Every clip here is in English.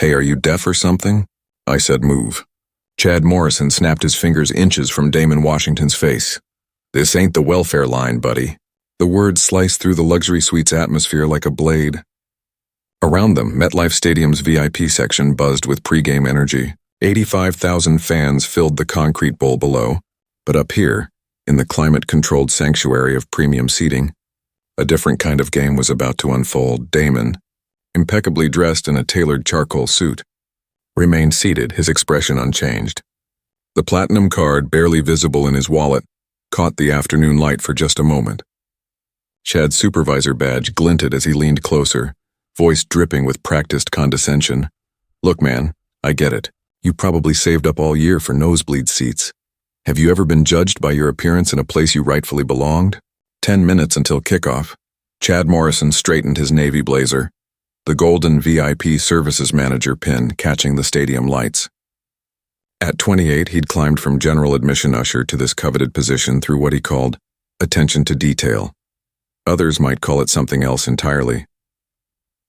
"Hey, are you deaf or something?" I said, "Move." Chad Morrison snapped his fingers inches from Damon Washington's face. "This ain't the welfare line, buddy." The words sliced through the luxury suite's atmosphere like a blade. Around them, MetLife Stadium's VIP section buzzed with pregame energy. 85,000 fans filled the concrete bowl below. But up here, in the climate-controlled sanctuary of premium seating, a different kind of game was about to unfold. Damon, impeccably dressed in a tailored charcoal suit, remained seated, his expression unchanged. The platinum card, barely visible in his wallet, caught the afternoon light for just a moment. Chad's supervisor badge glinted as he leaned closer, voice dripping with practiced condescension. "Look, man, I get it. You probably saved up all year for nosebleed seats. Have you ever been judged by your appearance in a place you rightfully belonged?" 10 minutes until kickoff. Chad Morrison straightened his navy blazer, the golden VIP services manager pin catching the stadium lights. At 28, he'd climbed from general admission usher to this coveted position through what he called attention to detail. Others might call it something else entirely.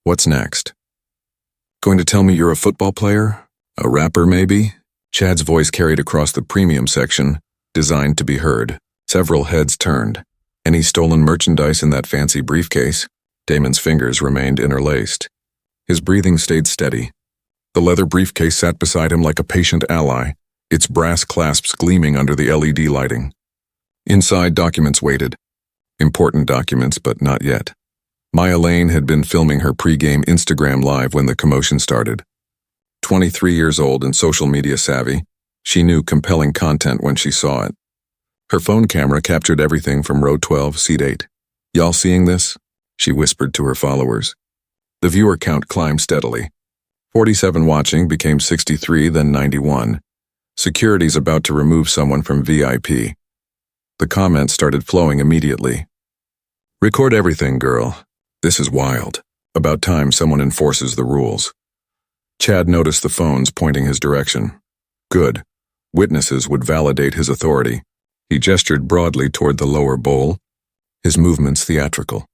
What's next? Going to tell me you're a football player? A rapper, maybe? Chad's voice carried across the premium section, designed to be heard. Several heads turned. Any stolen merchandise in that fancy briefcase? Damon's fingers remained interlaced. His breathing stayed steady. The leather briefcase sat beside him like a patient ally, its brass clasps gleaming under the LED lighting. Inside, documents waited. Important documents, but not yet. Maya Lane had been filming her pre-game Instagram live when the commotion started. 23 years old and social media savvy, she knew compelling content when she saw it. Her phone camera captured everything from row 12, seat 8. "Y'all seeing this?" she whispered to her followers. The viewer count climbed steadily. 47 watching became 63, then 91. Security's about to remove someone from VIP. The comments started flowing immediately. "Record everything, girl. This is wild. About time someone enforces the rules." Chad noticed the phones pointing his direction. Good. Witnesses would validate his authority. He gestured broadly toward the lower bowl, his movements theatrical.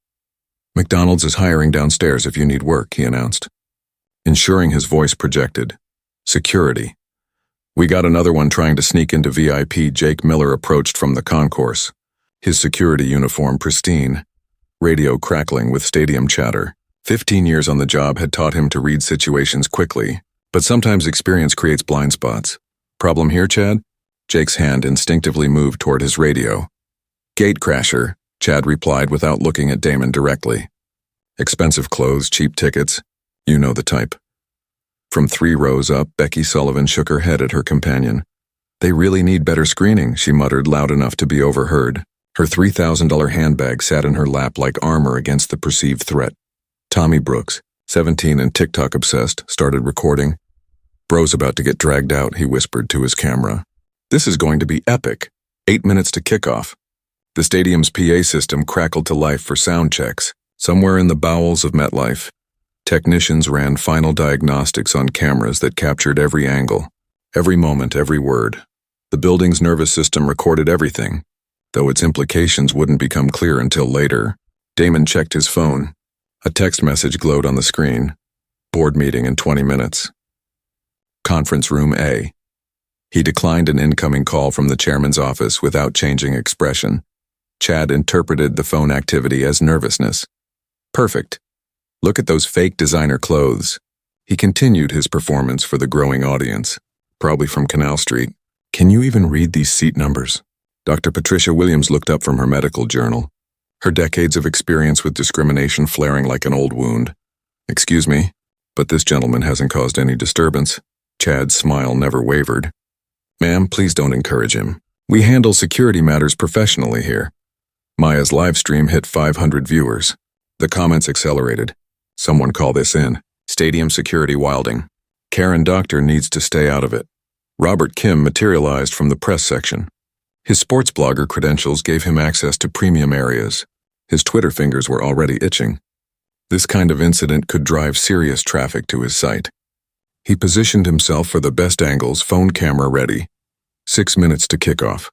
"McDonald's is hiring downstairs if you need work," he announced. Ensuring his voice projected. "Security. We got another one trying to sneak into VIP." Jake Miller approached from the concourse, his security uniform pristine, radio crackling with stadium chatter. 15 years on the job had taught him to read situations quickly, but sometimes experience creates blind spots. "Problem here, Chad?" Jake's hand instinctively moved toward his radio. "Gatecrasher," Chad replied without looking at Damon directly. "Expensive clothes, cheap tickets. You know the type." From 3 rows up, Becky Sullivan shook her head at her companion. "They really need better screening," she muttered loud enough to be overheard. Her $3,000 handbag sat in her lap like armor against the perceived threat. Tommy Brooks, 17 and TikTok obsessed, started recording. "Bro's about to get dragged out," he whispered to his camera. "This is going to be epic." 8 minutes to kickoff. The stadium's PA system crackled to life for sound checks. Somewhere in the bowels of MetLife, technicians ran final diagnostics on cameras that captured every angle, every moment, every word. The building's nervous system recorded everything, though its implications wouldn't become clear until later. Damon checked his phone. A text message glowed on the screen. "Board meeting in 20 minutes. Conference room A." He declined an incoming call from the chairman's office without changing expression. Chad interpreted the phone activity as nervousness. "Perfect. Look at those fake designer clothes." He continued his performance for the growing audience, probably from Canal Street. "Can you even read these seat numbers?" Dr. Patricia Williams looked up from her medical journal, her decades of experience with discrimination flaring like an old wound. "Excuse me, but this gentleman hasn't caused any disturbance." Chad's smile never wavered. "Ma'am, please don't encourage him. We handle security matters professionally here." Maya's live stream hit 500 viewers. The comments accelerated. "Someone call this in. Stadium security wilding. Karen Doctor needs to stay out of it." Robert Kim materialized from the press section. His sports blogger credentials gave him access to premium areas. His Twitter fingers were already itching. This kind of incident could drive serious traffic to his site. He positioned himself for the best angles, phone camera ready. 6 minutes to kickoff.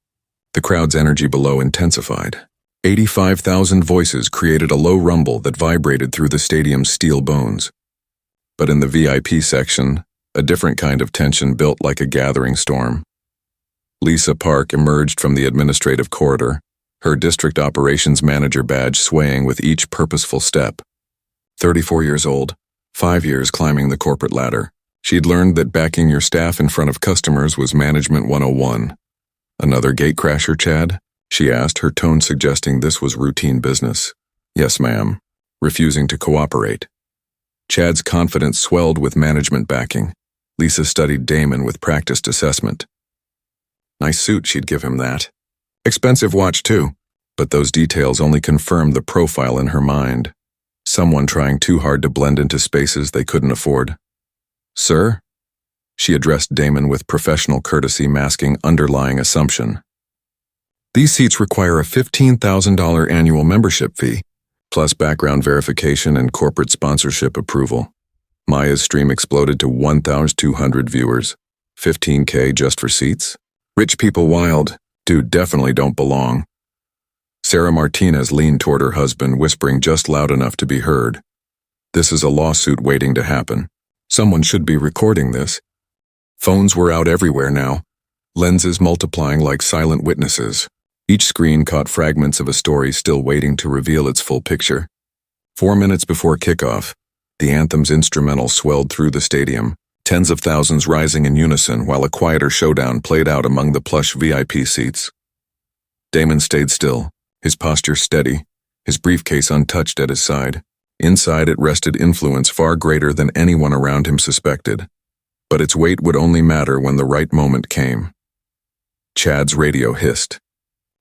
The crowd's energy below intensified. 85,000 voices created a low rumble that vibrated through the stadium's steel bones. But in the VIP section, a different kind of tension built like a gathering storm. Lisa Park emerged from the administrative corridor, her district operations manager badge swaying with each purposeful step. 34 years old, 5 years climbing the corporate ladder. She'd learned that backing your staff in front of customers was Management 101. Another gatecrasher, Chad? She asked, her tone suggesting this was routine business. Yes, ma'am. Refusing to cooperate. Chad's confidence swelled with management backing. Lisa studied Damon with practiced assessment. Nice suit, she'd give him that. Expensive watch, too. But those details only confirmed the profile in her mind. Someone trying too hard to blend into spaces they couldn't afford. Sir? She addressed Damon with professional courtesy masking underlying assumption. These seats require a $15,000 annual membership fee, plus background verification and corporate sponsorship approval. Maya's stream exploded to 1,200 viewers. $15K just for seats? Rich people wild. Dude, definitely don't belong. Sarah Martinez leaned toward her husband, whispering just loud enough to be heard. This is a lawsuit waiting to happen. Someone should be recording this. Phones were out everywhere now, lenses multiplying like silent witnesses. Each screen caught fragments of a story still waiting to reveal its full picture. 4 minutes before kickoff, the anthem's instrumental swelled through the stadium, tens of thousands rising in unison while a quieter showdown played out among the plush VIP seats. Damon stayed still, his posture steady, his briefcase untouched at his side. Inside it rested influence far greater than anyone around him suspected. But its weight would only matter when the right moment came. Chad's radio hissed.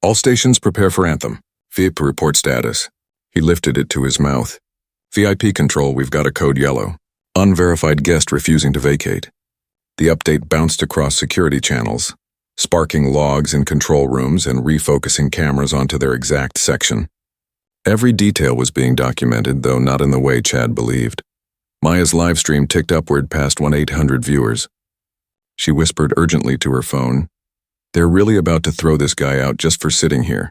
All stations prepare for anthem. VIP report status. He lifted it to his mouth. VIP control, we've got a code yellow. Unverified guest refusing to vacate. The update bounced across security channels, sparking logs in control rooms and refocusing cameras onto their exact section. Every detail was being documented, though not in the way Chad believed. Maya's live stream ticked upward past 1,800 viewers. She whispered urgently to her phone, "They're really about to throw this guy out just for sitting here."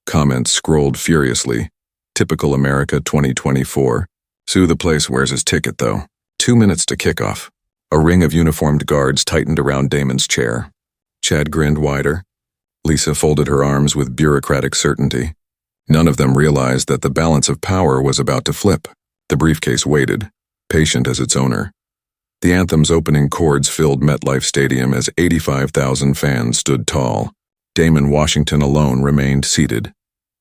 Comments scrolled furiously. Typical America 2024. Sue the place, where's his ticket though? 2 minutes to kickoff. A ring of uniformed guards tightened around Damon's chair. Chad grinned wider. Lisa folded her arms with bureaucratic certainty. None of them realized that the balance of power was about to flip. The briefcase waited, patient as its owner. The anthem's opening chords filled MetLife Stadium as 85,000 fans stood tall. Damon Washington alone remained seated,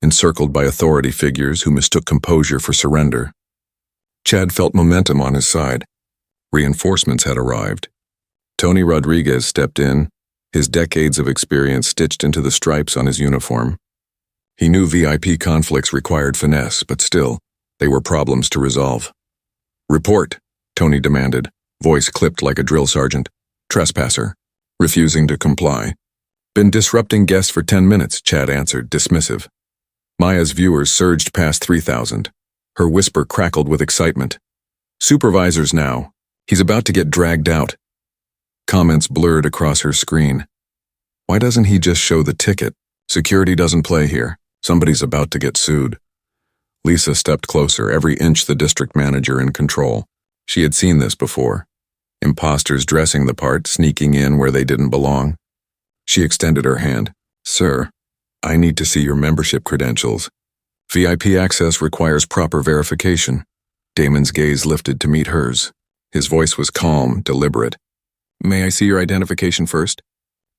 encircled by authority figures who mistook composure for surrender. Chad felt momentum on his side. Reinforcements had arrived. Tony Rodriguez stepped in, his decades of experience stitched into the stripes on his uniform. He knew VIP conflicts required finesse, but still, they were problems to resolve. "Report," Tony demanded, voice clipped like a drill sergeant. "Trespasser." Refusing to comply. "Been disrupting guests for 10 minutes, Chad answered, dismissive. Maya's viewers surged past 3,000. Her whisper crackled with excitement. "Supervisors now. He's about to get dragged out." Comments blurred across her screen. "Why doesn't he just show the ticket? Security doesn't play here. Somebody's about to get sued." Lisa stepped closer, every inch the district manager in control. She had seen this before. Imposters dressing the part, sneaking in where they didn't belong. She extended her hand. "Sir, I need to see your membership credentials. VIP access requires proper verification." Damon's gaze lifted to meet hers. His voice was calm, deliberate. "May I see your identification first?"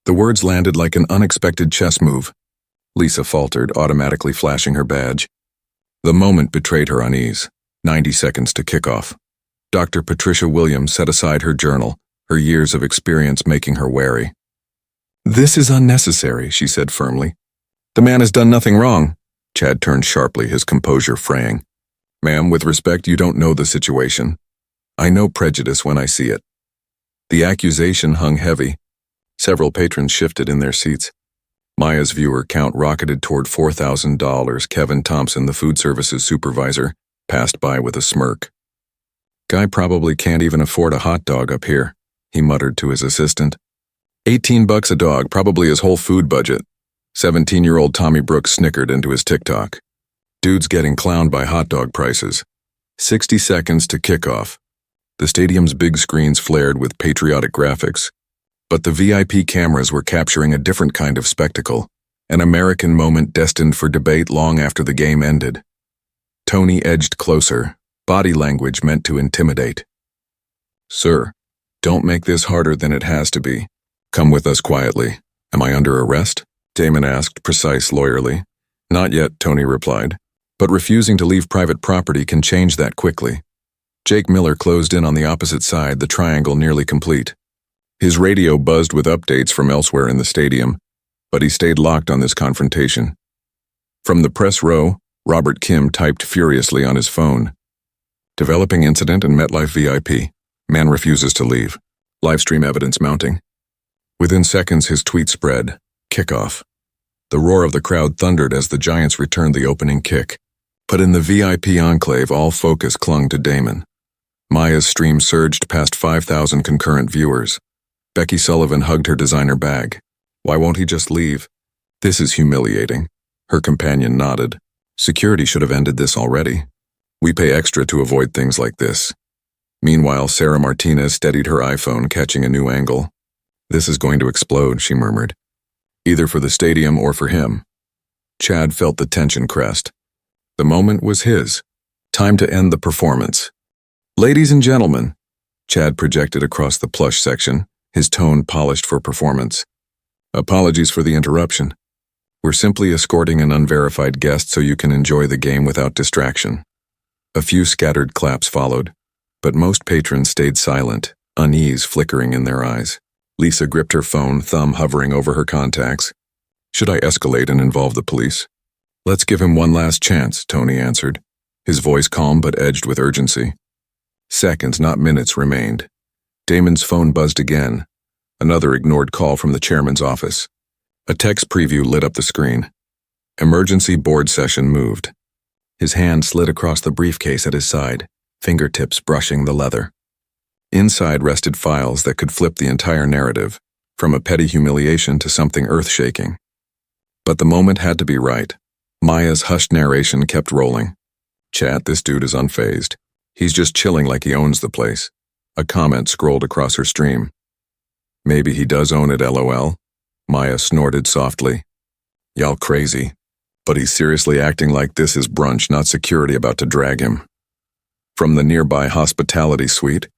The words landed like an unexpected chess move. Lisa faltered, automatically flashing her badge. The moment betrayed her unease. 90 seconds to kickoff. Dr. Patricia Williams set aside her journal, her years of experience making her wary. "This is unnecessary," she said firmly. "The man has done nothing wrong." Chad turned sharply, his composure fraying. "Ma'am, with respect, you don't know the situation. I know prejudice when I see it." The accusation hung heavy. Several patrons shifted in their seats. Maya's viewer count rocketed toward $4,000. Kevin Thompson, the food services supervisor, passed by with a smirk. "Guy probably can't even afford a hot dog up here," he muttered to his assistant. $18 a dog, probably his whole food budget." 17-year-old Tommy Brooks snickered into his TikTok. "Dude's getting clowned by hot dog prices." 60 seconds to kickoff. The stadium's big screens flared with patriotic graphics, but the VIP cameras were capturing a different kind of spectacle, an American moment destined for debate long after the game ended. Tony edged closer, body language meant to intimidate. "Sir, don't make this harder than it has to be. Come with us quietly. Am I under arrest?" Damon asked, precise lawyerly. "Not yet," Tony replied, "but refusing to leave private property can change that quickly." Jake Miller closed in on the opposite side, the triangle nearly complete. His radio buzzed with updates from elsewhere in the stadium, but he stayed locked on this confrontation. From the press row, Robert Kim typed furiously on his phone. "Developing incident in MetLife VIP. Man refuses to leave. Livestream evidence mounting." Within seconds, his tweet spread. Kickoff. The roar of the crowd thundered as the Giants returned the opening kick. But in the VIP enclave, all focus clung to Damon. Maya's stream surged past 5,000 concurrent viewers. Becky Sullivan hugged her designer bag. "Why won't he just leave? This is humiliating." Her companion nodded. "Security should have ended this already. We pay extra to avoid things like this." Meanwhile, Sarah Martinez steadied her iPhone, catching a new angle. "This is going to explode," she murmured. "Either for the stadium or for him." Chad felt the tension crest. The moment was his. Time to end the performance. "Ladies and gentlemen," Chad projected across the plush section, his tone polished for performance. "Apologies for the interruption. We're simply escorting an unverified guest so you can enjoy the game without distraction." A few scattered claps followed, but most patrons stayed silent, unease flickering in their eyes. Lisa gripped her phone, thumb hovering over her contacts. "Should I escalate and involve the police?" "Let's give him one last chance," Tony answered, his voice calm but edged with urgency. Seconds, not minutes, remained. Damon's phone buzzed again. Another ignored call from the chairman's office. A text preview lit up the screen. Emergency board session moved. His hand slid across the briefcase at his side, fingertips brushing the leather. Inside rested files that could flip the entire narrative, from a petty humiliation to something earth-shaking. But the moment had to be right. Maya's hushed narration kept rolling. "Chat, this dude is unfazed. He's just chilling like he owns the place." A comment scrolled across her stream. "Maybe he does own it, LOL." Maya snorted softly. "Y'all crazy. But he's seriously acting like this is brunch, not security about to drag him." From the nearby hospitality suite,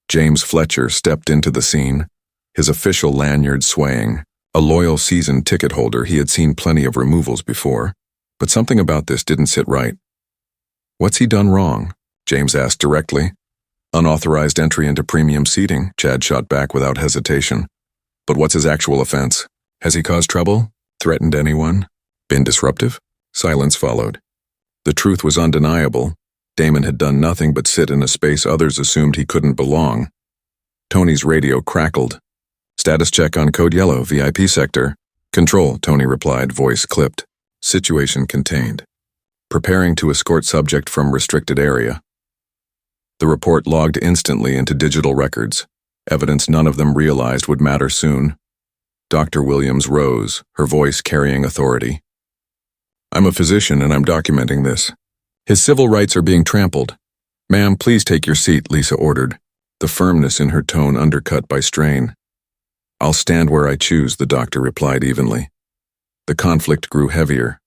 James Fletcher stepped into the scene, his official lanyard swaying. A loyal season ticket holder, he had seen plenty of removals before, but something about this didn't sit right. "What's he done wrong?" James asked directly. "Unauthorized entry into premium seating," Chad shot back without hesitation. "But what's his actual offense? Has he caused trouble? Threatened anyone? Been disruptive?" Silence followed. The truth was undeniable. Damon had done nothing but sit in a space others assumed he couldn't belong. Tony's radio crackled. "Status check on code yellow, VIP sector." "Control," Tony replied, voice clipped. "Situation contained. Preparing to escort subject from restricted area." The report logged instantly into digital records, evidence none of them realized would matter soon. Dr. Williams rose, her voice carrying authority. "I'm a physician and I'm documenting this. His civil rights are being trampled." "Ma'am, please take your seat," Lisa ordered, the firmness in her tone undercut by strain. "I'll stand where I choose," the doctor replied evenly. The conflict grew heavier,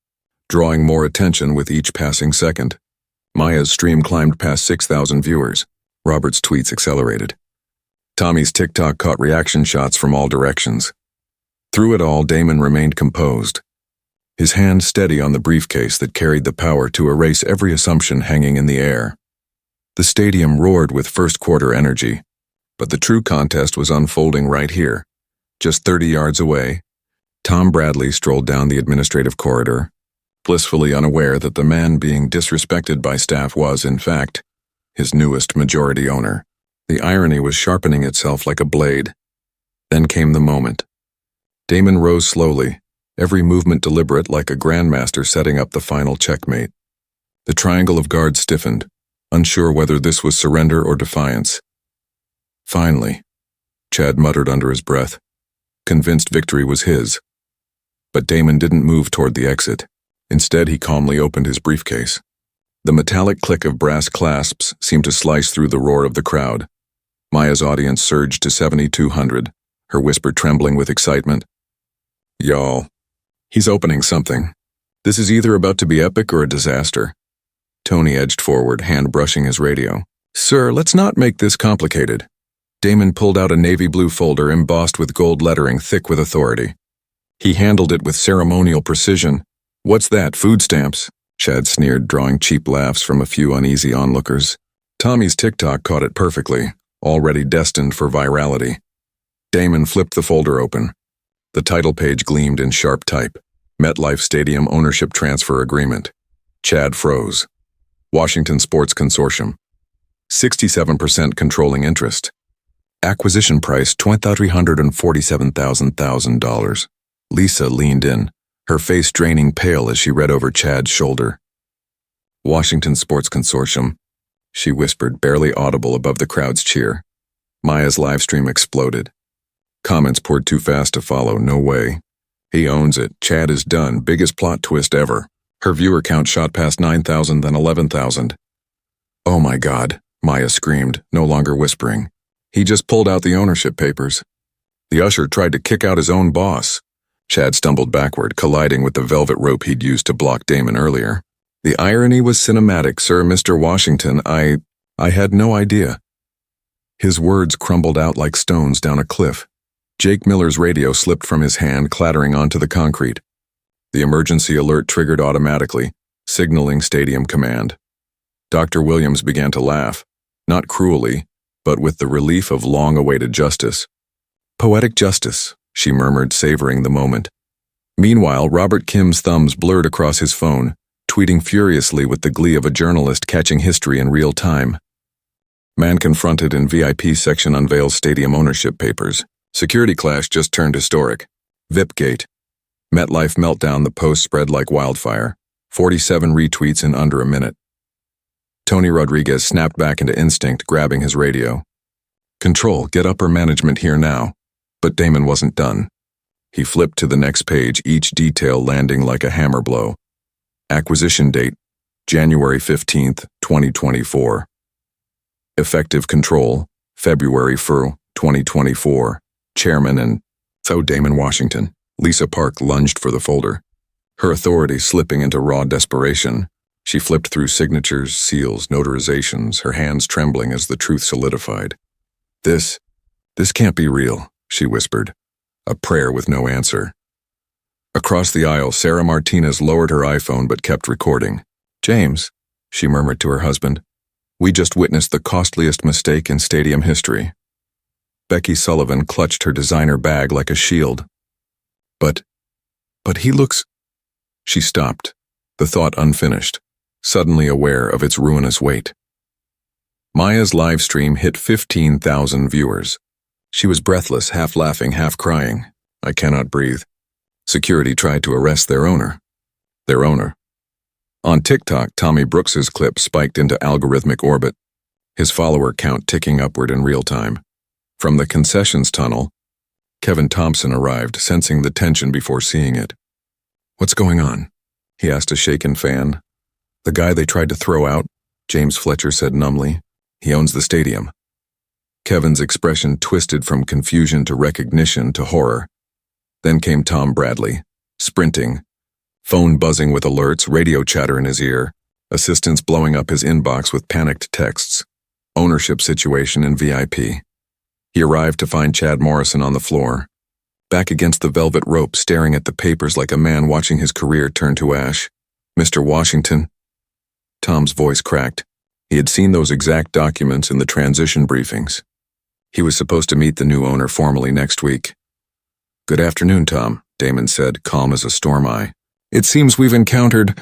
drawing more attention with each passing second. Maya's stream climbed past 6,000 viewers. Robert's tweets accelerated. Tommy's TikTok caught reaction shots from all directions. Through it all, Damon remained composed, his hand steady on the briefcase that carried the power to erase every assumption hanging in the air. The stadium roared with first-quarter energy, but the true contest was unfolding right here. Just 30 yards away, Tom Bradley strolled down the administrative corridor, blissfully unaware that the man being disrespected by staff was, in fact, his newest majority owner. The irony was sharpening itself like a blade. Then came the moment. Damon rose slowly, every movement deliberate like a grandmaster setting up the final checkmate. The triangle of guards stiffened, unsure whether this was surrender or defiance. "Finally," Chad muttered under his breath, convinced victory was his. But Damon didn't move toward the exit. Instead, he calmly opened his briefcase. The metallic click of brass clasps seemed to slice through the roar of the crowd. Maya's audience surged to 7,200, her whisper trembling with excitement. Y'all, he's opening something. This is either about to be epic or a disaster. Tony edged forward, hand brushing his radio. Sir, let's not make this complicated. Damon pulled out a navy blue folder embossed with gold lettering thick with authority. He handled it with ceremonial precision. What's that, food stamps? Chad sneered, drawing cheap laughs from a few uneasy onlookers. Tommy's TikTok caught it perfectly, already destined for virality. Damon flipped the folder open. The title page gleamed in sharp type. MetLife Stadium Ownership Transfer Agreement. Chad froze. Washington Sports Consortium. 67% controlling interest. Acquisition price $2,347,000. Lisa leaned in, her face draining pale as she read over Chad's shoulder. Washington Sports Consortium, she whispered, barely audible above the crowd's cheer. Maya's livestream exploded. Comments poured too fast to follow, no way. He owns it, Chad is done, biggest plot twist ever. Her viewer count shot past 9,000, then 11,000. Oh my God, Maya screamed, no longer whispering. He just pulled out the ownership papers. The usher tried to kick out his own boss. Chad stumbled backward, colliding with the velvet rope he'd used to block Damon earlier. The irony was cinematic, Sir Mr. Washington. I had no idea. His words crumbled out like stones down a cliff. Jake Miller's radio slipped from his hand, clattering onto the concrete. The emergency alert triggered automatically, signaling stadium command. Dr. Williams began to laugh, not cruelly, but with the relief of long-awaited justice. Poetic justice, she murmured, savoring the moment. Meanwhile, Robert Kim's thumbs blurred across his phone, tweeting furiously with the glee of a journalist catching history in real time. Man confronted in VIP section unveils stadium ownership papers. Security clash just turned historic. VIPgate. MetLife meltdown, the post spread like wildfire. 47 retweets in under a minute. Tony Rodriguez snapped back into instinct, grabbing his radio. Control, get upper management here now. But Damon wasn't done. He flipped to the next page, each detail landing like a hammer blow. Acquisition date, January 15th, 2024. Effective control, February 1st, 2024. Chairman and Damon Washington. Lisa Park lunged for the folder. Her authority slipping into raw desperation. She flipped through signatures, seals, notarizations, her hands trembling as the truth solidified. This can't be real, she whispered, a prayer with no answer. Across the aisle, Sarah Martinez lowered her iPhone but kept recording. James, she murmured to her husband, we just witnessed the costliest mistake in stadium history. Becky Sullivan clutched her designer bag like a shield. But he looks... She stopped, the thought unfinished, suddenly aware of its ruinous weight. Maya's live stream hit 15,000 viewers. She was breathless, half laughing, half crying. I cannot breathe. Security tried to arrest their owner. On TikTok, Tommy Brooks's clip spiked into algorithmic orbit, his follower count ticking upward in real time. From the concessions tunnel, Kevin Thompson arrived, sensing the tension before seeing it. What's going on? He asked a shaken fan. The guy they tried to throw out, James Fletcher said numbly. He owns the stadium. Kevin's expression twisted from confusion to recognition to horror. Then came Tom Bradley, sprinting, phone buzzing with alerts, radio chatter in his ear, assistants blowing up his inbox with panicked texts. Ownership situation in VIP. He arrived to find Chad Morrison on the floor, back against the velvet rope, staring at the papers like a man watching his career turn to ash. Mr. Washington. Tom's voice cracked. He had seen those exact documents in the transition briefings. He was supposed to meet the new owner formally next week. Good afternoon, Tom, Damon said, calm as a storm eye. It seems we've encountered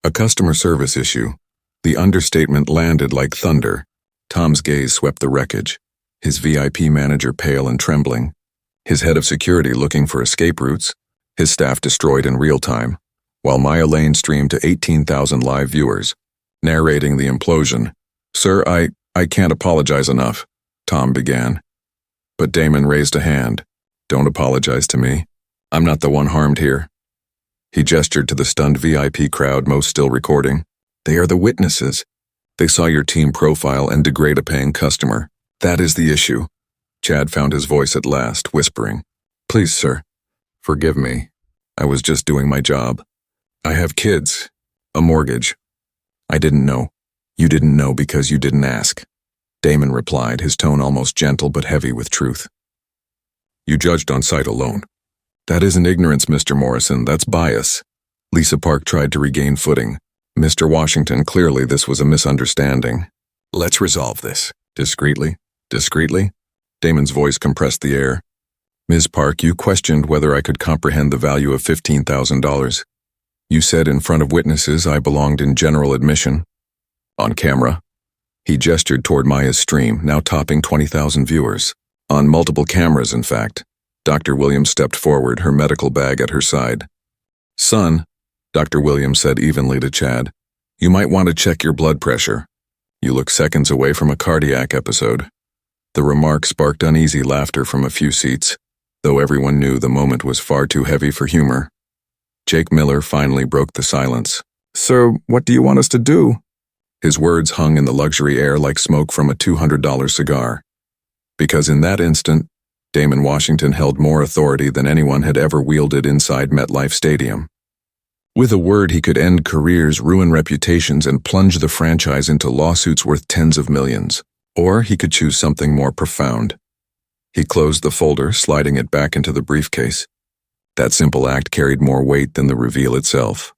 a customer service issue. The understatement landed like thunder. Tom's gaze swept the wreckage, his VIP manager pale and trembling, his head of security looking for escape routes, his staff destroyed in real time, while Maya Lane streamed to 18,000 live viewers, narrating the implosion. Sir, I can't apologize enough, Tom began. But Damon raised a hand. Don't apologize to me. I'm not the one harmed here. He gestured to the stunned VIP crowd, most still recording. They are the witnesses. They saw your team profile and degrade a paying customer. That is the issue. Chad found his voice at last, whispering, "Please, sir, forgive me. I was just doing my job. I have kids, a mortgage. I didn't know. You didn't know because you didn't ask." Damon replied, his tone almost gentle but heavy with truth. "You judged on sight alone. That isn't ignorance, Mr. Morrison, that's bias." Lisa Park tried to regain footing. "Mr. Washington, clearly this was a misunderstanding. Let's resolve this. Discreetly. Discreetly?" Damon's voice compressed the air. "Ms. Park, you questioned whether I could comprehend the value of $15,000. You said in front of witnesses I belonged in general admission. On camera." He gestured toward Maya's stream, now topping 20,000 viewers. On multiple cameras, in fact. Dr. Williams stepped forward, her medical bag at her side. "Son," Dr. Williams said evenly to Chad, "you might want to check your blood pressure. You look seconds away from a cardiac episode." The remark sparked uneasy laughter from a few seats, though everyone knew the moment was far too heavy for humor. Jake Miller finally broke the silence. "Sir, what do you want us to do?" His words hung in the luxury air like smoke from a $200 cigar. Because in that instant, Damon Washington held more authority than anyone had ever wielded inside MetLife Stadium. With a word, he could end careers, ruin reputations, and plunge the franchise into lawsuits worth tens of millions. Or he could choose something more profound. He closed the folder, sliding it back into the briefcase. That simple act carried more weight than the reveal itself.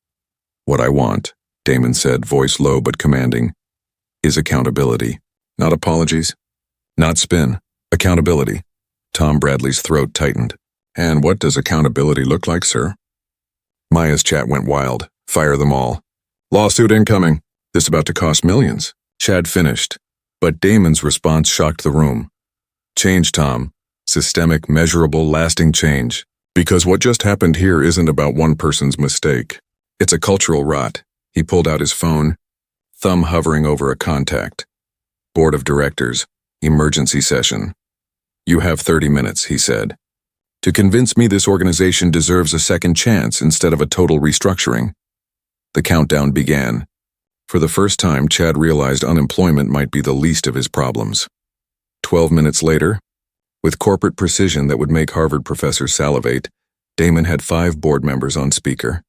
"What I want," Damon said, voice low but commanding, "is accountability. Not apologies. Not spin. Accountability." Tom Bradley's throat tightened. "And what does accountability look like, sir?" Maya's chat went wild. "Fire them all. Lawsuit incoming. This about to cost millions." Chad finished, but Damon's response shocked the room. "Change, Tom. Systemic, measurable, lasting change. Because what just happened here isn't about one person's mistake. It's a cultural rot." He pulled out his phone, thumb hovering over a contact. "Board of Directors. Emergency session. You have 30 minutes, he said. To convince me this organization deserves a second chance instead of a total restructuring." The countdown began. For the first time, Chad realized unemployment might be the least of his problems. 12 minutes later, with corporate precision that would make Harvard professors salivate, Damon had 5 board members on speaker.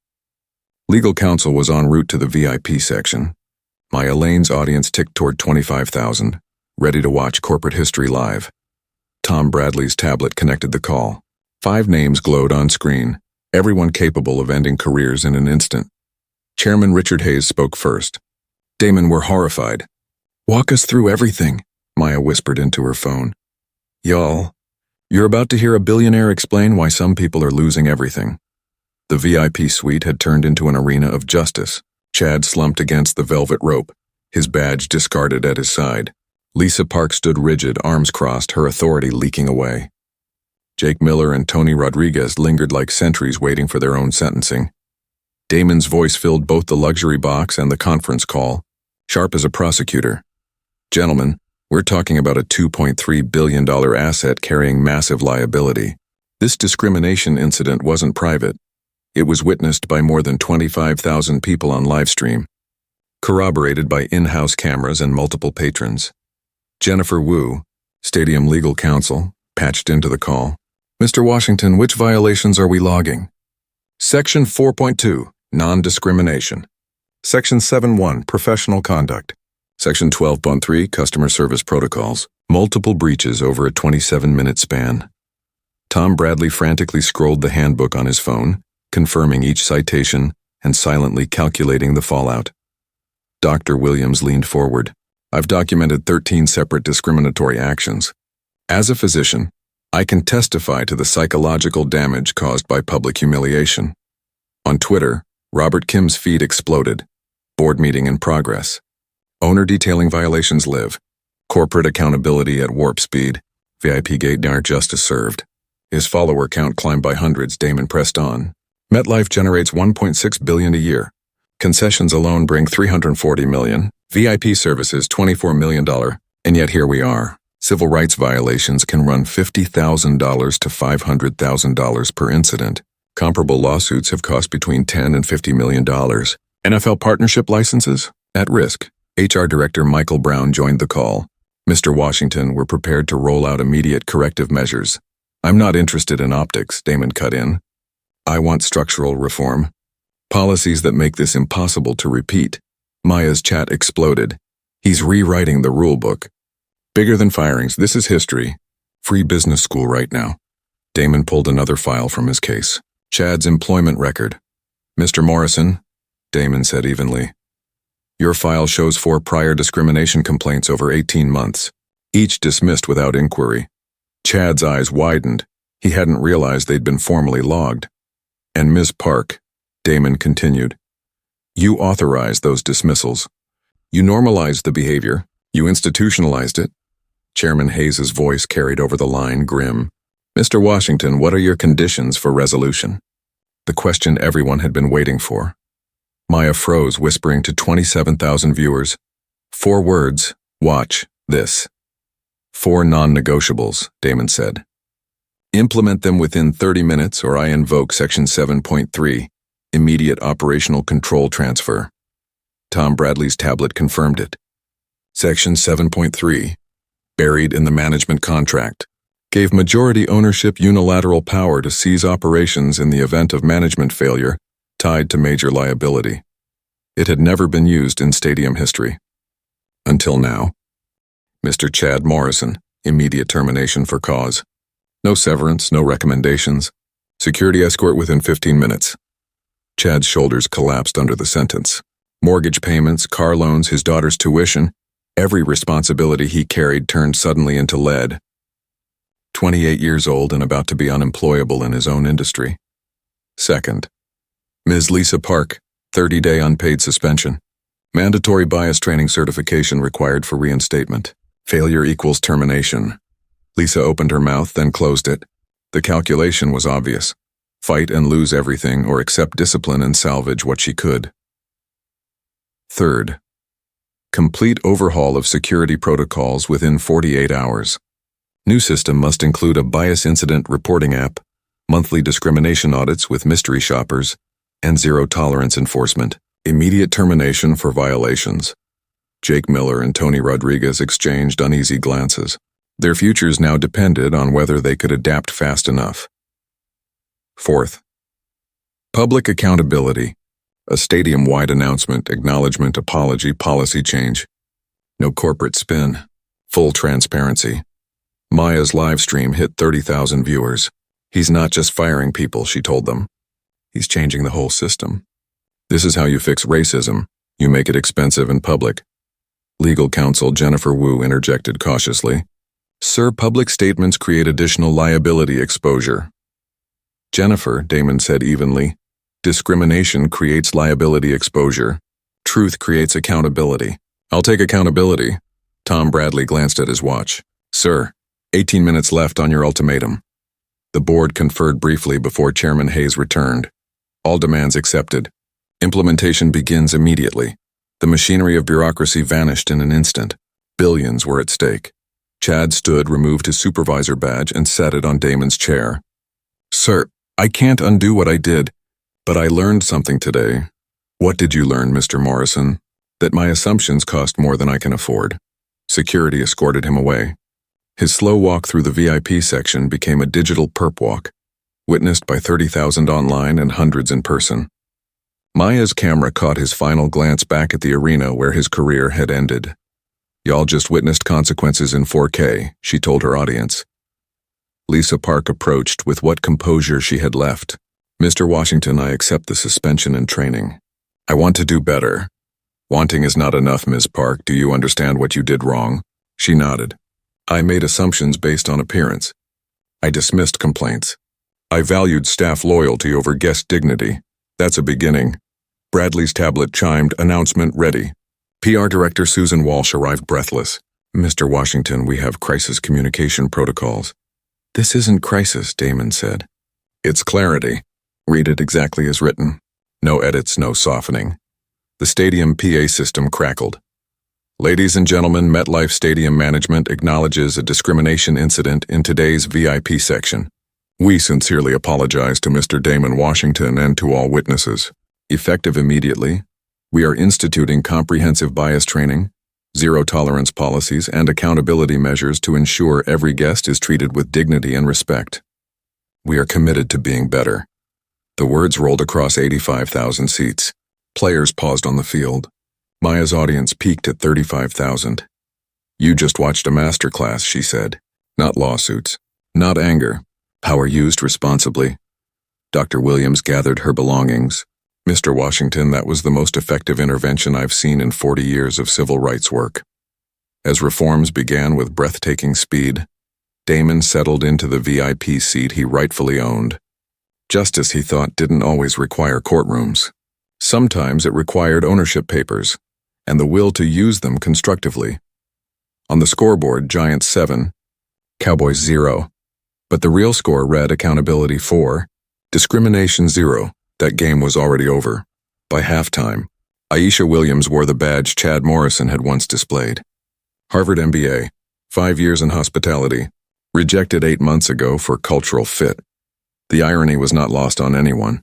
Legal counsel was en route to the VIP section. Maya Lane's audience ticked toward 25,000, ready to watch corporate history live. Tom Bradley's tablet connected the call. 5 names glowed on screen, everyone capable of ending careers in an instant. Chairman Richard Hayes spoke first. "Damon, we're horrified." "Walk us through everything," Maya whispered into her phone. "Y'all, you're about to hear a billionaire explain why some people are losing everything." The VIP suite had turned into an arena of justice. Chad slumped against the velvet rope, his badge discarded at his side. Lisa Park stood rigid, arms crossed, her authority leaking away. Jake Miller and Tony Rodriguez lingered like sentries waiting for their own sentencing. Damon's voice filled both the luxury box and the conference call, sharp as a prosecutor. "Gentlemen, we're talking about a $2.3 billion asset carrying massive liability. This discrimination incident wasn't private. It was witnessed by more than 25,000 people on livestream, corroborated by in-house cameras and multiple patrons." Jennifer Wu, Stadium Legal Counsel, patched into the call. "Mr. Washington, which violations are we logging?" "Section 4.2, Non-Discrimination. Section 7.1, Professional Conduct. Section 12.3, Customer Service Protocols. Multiple breaches over a 27-minute span." Tom Bradley frantically scrolled the handbook on his phone, confirming each citation and silently calculating the fallout. Dr. Williams leaned forward. "I've documented 13 separate discriminatory actions. As a physician, I can testify to the psychological damage caused by public humiliation." On Twitter, Robert Kim's feed exploded. "Board meeting in progress. Owner detailing violations live. Corporate accountability at warp speed. VIP gate near justice served." His follower count climbed by hundreds. Damon pressed on. "MetLife generates $1.6 billion a year. Concessions alone bring $340 million. VIP services $24 million. And yet here we are. Civil rights violations can run $50,000 to $500,000 per incident. Comparable lawsuits have cost between $10 and $50 million. NFL partnership licenses? At risk." HR Director Michael Brown joined the call. Mr. Washington, we're prepared to roll out immediate corrective measures. I'm not interested in optics, Damon cut in. I want structural reform. Policies that make this impossible to repeat. Maya's chat exploded. He's rewriting the rule book. Bigger than firings, this is history. Free business school right now. Damon pulled another file from his case. Chad's employment record. Mr. Morrison, Damon said evenly. Your file shows 4 prior discrimination complaints over 18 months, each dismissed without inquiry. Chad's eyes widened. He hadn't realized they'd been formally logged. And Ms. Park, Damon continued, you authorized those dismissals. You normalized the behavior. You institutionalized it. Chairman Hayes's voice carried over the line, grim. Mr. Washington, what are your conditions for resolution? The question everyone had been waiting for. Maya froze, whispering to 27,000 viewers. 4 words, watch this. 4 non-negotiables, Damon said. Implement them within 30 minutes or I invoke Section 7.3, immediate operational control transfer. Tom Bradley's tablet confirmed it. Section 7.3, buried in the management contract, gave majority ownership unilateral power to seize operations in the event of management failure tied to major liability. It had never been used in stadium history. Until now. Mr. Chad Morrison, immediate termination for cause. No severance, no recommendations. Security escort within 15 minutes. Chad's shoulders collapsed under the sentence. Mortgage payments, car loans, his daughter's tuition, every responsibility he carried turned suddenly into lead. 28 years old and about to be unemployable in his own industry. Second, Ms. Lisa Park, 30-day unpaid suspension. Mandatory bias training certification required for reinstatement. Failure equals termination. Lisa opened her mouth, then closed it. The calculation was obvious. Fight and lose everything or accept discipline and salvage what she could. Third, complete overhaul of security protocols within 48 hours. New system must include a bias incident reporting app, monthly discrimination audits with mystery shoppers, and zero-tolerance enforcement. Immediate termination for violations. Jake Miller and Tony Rodriguez exchanged uneasy glances. Their futures now depended on whether they could adapt fast enough. Fourth, public accountability. A stadium-wide announcement, acknowledgement, apology, policy change. No corporate spin. Full transparency. Maya's live stream hit 30,000 viewers. He's not just firing people, she told them. He's changing the whole system. This is how you fix racism. You make it expensive and public. Legal counsel Jennifer Wu interjected cautiously. Sir, public statements create additional liability exposure. Jennifer, Damon said evenly. Discrimination creates liability exposure. Truth creates accountability. I'll take accountability. Tom Bradley glanced at his watch. Sir, 18 minutes left on your ultimatum. The board conferred briefly before Chairman Hayes returned. All demands accepted. Implementation begins immediately. The machinery of bureaucracy vanished in an instant. Billions were at stake. Chad stood, removed his supervisor badge, and set it on Damon's chair. Sir, I can't undo what I did, but I learned something today. What did you learn, Mr. Morrison? That my assumptions cost more than I can afford. Security escorted him away. His slow walk through the VIP section became a digital perp walk, witnessed by 30,000 online and hundreds in person. Maya's camera caught his final glance back at the arena where his career had ended. Y'all just witnessed consequences in 4K, she told her audience. Lisa Park approached with what composure she had left. Mr. Washington, I accept the suspension and training. I want to do better. Wanting is not enough, Ms. Park. Do you understand what you did wrong? She nodded. I made assumptions based on appearance. I dismissed complaints. I valued staff loyalty over guest dignity. That's a beginning. Bradley's tablet chimed, announcement ready. PR Director Susan Walsh arrived breathless. Mr. Washington, we have crisis communication protocols. This isn't crisis, Damon said. It's clarity. Read it exactly as written. No edits, no softening. The stadium PA system crackled. Ladies and gentlemen, MetLife Stadium Management acknowledges a discrimination incident in today's VIP section. We sincerely apologize to Mr. Damon Washington and to all witnesses. Effective immediately, we are instituting comprehensive bias training, zero-tolerance policies, and accountability measures to ensure every guest is treated with dignity and respect. We are committed to being better. The words rolled across 85,000 seats. Players paused on the field. Maya's audience peaked at 35,000. "You just watched a masterclass," she said. "Not lawsuits. Not anger. Power used responsibly." Dr. Williams gathered her belongings. "Mr. Washington, that was the most effective intervention I've seen in 40 years of civil rights work." As reforms began with breathtaking speed, Damon settled into the VIP seat he rightfully owned. Justice, he thought, didn't always require courtrooms. Sometimes it required ownership papers, and the will to use them constructively. On the scoreboard, Giants 7, Cowboys 0. But the real score read accountability 4, discrimination 0. That game was already over. By halftime, Aisha Williams wore the badge Chad Morrison had once displayed. Harvard MBA, 5 years in hospitality, rejected 8 months ago for cultural fit. The irony was not lost on anyone.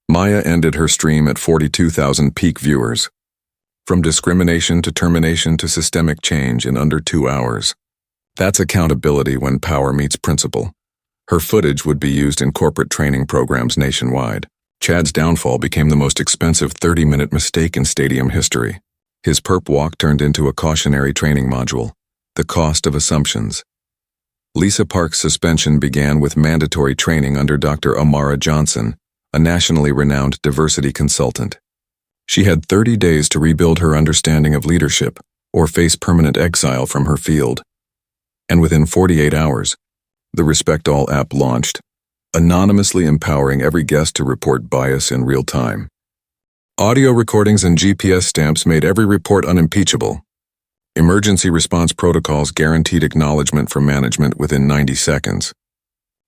Maya ended her stream at 42,000 peak viewers. From discrimination to termination to systemic change in under 2 hours. That's accountability when power meets principle. Her footage would be used in corporate training programs nationwide. Chad's downfall became the most expensive 30-minute mistake in stadium history. His perp walk turned into a cautionary training module. The cost of assumptions. Lisa Park's suspension began with mandatory training under Dr. Amara Johnson, a nationally renowned diversity consultant. She had 30 days to rebuild her understanding of leadership or face permanent exile from her field. And within 48 hours, the Respect All app launched, anonymously empowering every guest to report bias in real time. Audio recordings and GPS stamps made every report unimpeachable. Emergency response protocols guaranteed acknowledgement from management within 90 seconds.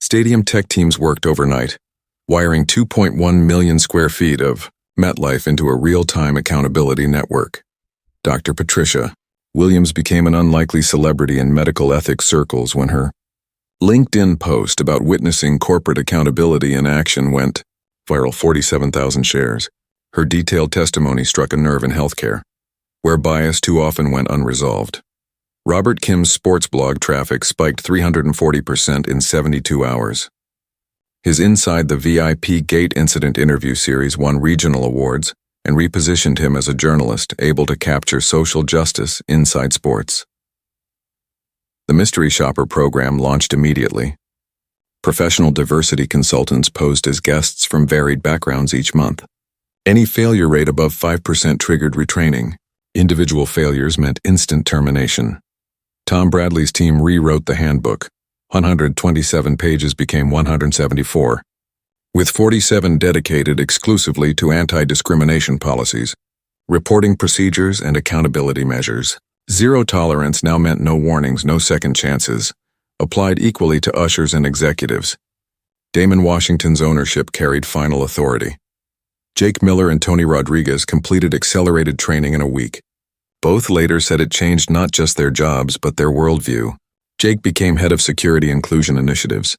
Stadium tech teams worked overnight, wiring 2.1 million square feet of MetLife into a real-time accountability network. Dr. Patricia Williams became an unlikely celebrity in medical ethics circles when her LinkedIn post about witnessing corporate accountability in action went viral, 47,000 shares. Her detailed testimony struck a nerve in healthcare, where bias too often went unresolved. Robert Kim's sports blog traffic spiked 340% in 72 hours. His Inside the VIP Gate Incident interview series won regional awards and repositioned him as a journalist able to capture social justice inside sports. The Mystery Shopper program launched immediately. Professional diversity consultants posed as guests from varied backgrounds each month. Any failure rate above 5% triggered retraining. Individual failures meant instant termination. Tom Bradley's team rewrote the handbook. 127 pages became 174, with 47 dedicated exclusively to anti-discrimination policies, reporting procedures, and accountability measures. Zero tolerance now meant no warnings, no second chances, applied equally to ushers and executives. Damon Washington's ownership carried final authority. Jake Miller and Tony Rodriguez completed accelerated training in a week. Both later said it changed not just their jobs but their worldview. Jake became head of security inclusion initiatives.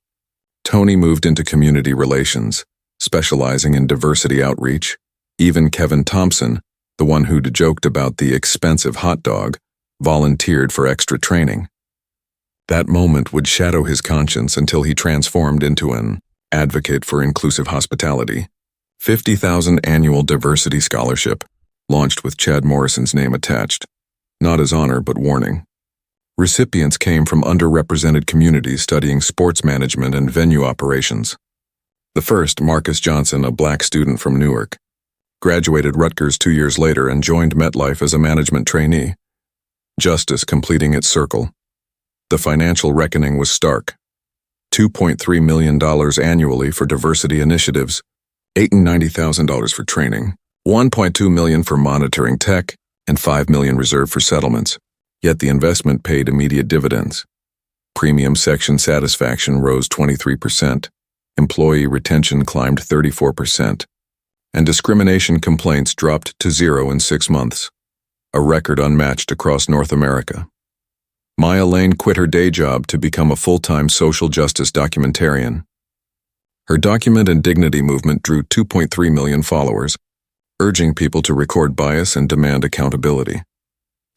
Tony moved into community relations, specializing in diversity outreach. Even Kevin Thompson, the one who'd joked about the expensive hot dog, volunteered for extra training. That moment would shadow his conscience until he transformed into an advocate for inclusive hospitality. 50,000 annual diversity scholarship, launched with Chad Morrison's name attached. Not as honor, but warning. Recipients came from underrepresented communities studying sports management and venue operations. The first, Marcus Johnson, a black student from Newark, graduated Rutgers 2 years later and joined MetLife as a management trainee. Justice completing its circle. The financial reckoning was stark. $2.3 million annually for diversity initiatives, $890,000 for training, $1.2 million for monitoring tech, and $5 million reserved for settlements. Yet the investment paid immediate dividends. Premium section satisfaction rose 23%, employee retention climbed 34%, and discrimination complaints dropped to 0 in 6 months, a record unmatched across North America. Maya Lane quit her day job to become a full-time social justice documentarian. Her Document and Dignity movement drew 2.3 million followers, urging people to record bias and demand accountability.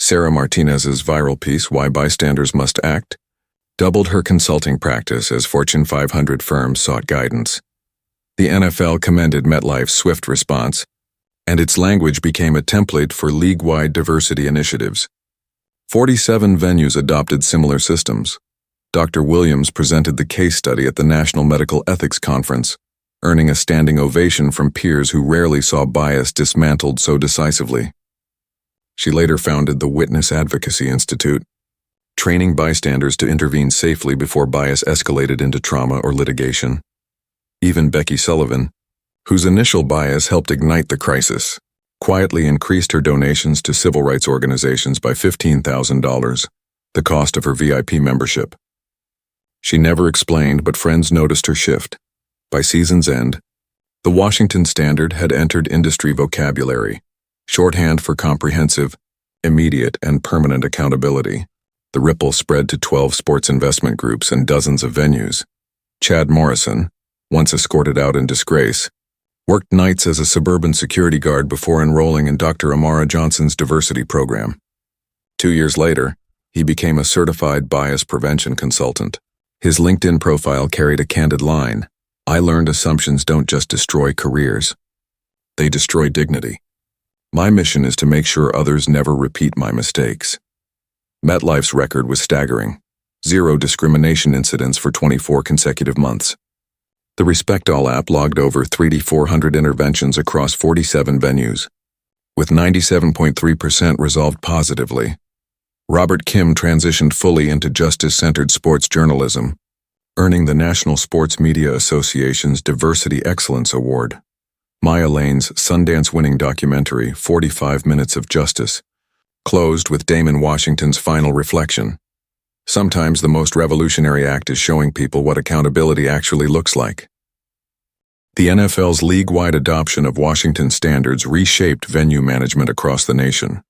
Sarah Martinez's viral piece, Why Bystanders Must Act, doubled her consulting practice as Fortune 500 firms sought guidance. The NFL commended MetLife's swift response, and its language became a template for league-wide diversity initiatives. 47 venues adopted similar systems. Dr. Williams presented the case study at the National Medical Ethics Conference, earning a standing ovation from peers who rarely saw bias dismantled so decisively. She later founded the Witness Advocacy Institute, training bystanders to intervene safely before bias escalated into trauma or litigation. Even Becky Sullivan, whose initial bias helped ignite the crisis, quietly increased her donations to civil rights organizations by $15,000, the cost of her VIP membership. She never explained, but friends noticed her shift. By season's end, the Washington Standard had entered industry vocabulary, shorthand for comprehensive, immediate, and permanent accountability. The ripple spread to 12 sports investment groups and dozens of venues. Chad Morrison, once escorted out in disgrace, worked nights as a suburban security guard before enrolling in Dr. Amara Johnson's diversity program. 2 years later, he became a certified bias prevention consultant. His LinkedIn profile carried a candid line: "I learned assumptions don't just destroy careers. They destroy dignity. My mission is to make sure others never repeat my mistakes." MetLife's record was staggering: 0 discrimination incidents for 24 consecutive months. The Respect All app logged over 3,400 interventions across 47 venues, with 97.3% resolved positively. Robert Kim transitioned fully into justice-centered sports journalism, earning the National Sports Media Association's Diversity Excellence Award. Maya Lane's Sundance-winning documentary, 45 Minutes of Justice, closed with Damon Washington's final reflection: "Sometimes the most revolutionary act is showing people what accountability actually looks like." The NFL's league-wide adoption of Washington standards reshaped venue management across the nation,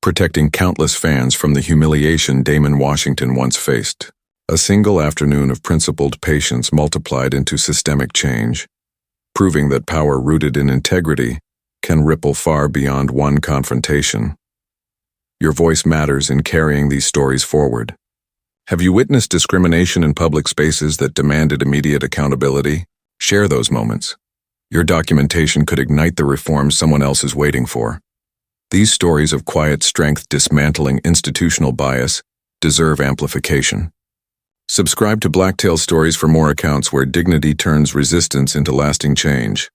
protecting countless fans from the humiliation Damon Washington once faced. A single afternoon of principled patience multiplied into systemic change, proving that power rooted in integrity can ripple far beyond one confrontation. Your voice matters in carrying these stories forward. Have you witnessed discrimination in public spaces that demanded immediate accountability? Share those moments. Your documentation could ignite the reforms someone else is waiting for. These stories of quiet strength dismantling institutional bias deserve amplification. Subscribe to Blacktail Stories for more accounts where dignity turns resistance into lasting change.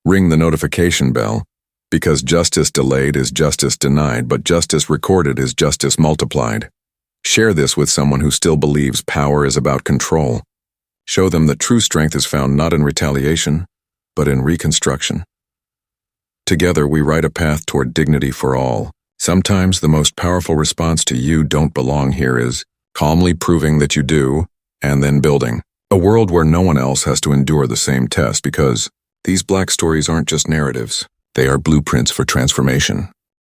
Ring the notification bell, because justice delayed is justice denied, but justice recorded is justice multiplied. Share this with someone who still believes power is about control. Show them that true strength is found not in retaliation, but in reconstruction. Together we write a path toward dignity for all. Sometimes the most powerful response to "you don't belong here" is calmly proving that you do, and then building a world where no one else has to endure the same test, because these Black stories aren't just narratives, they are blueprints for transformation.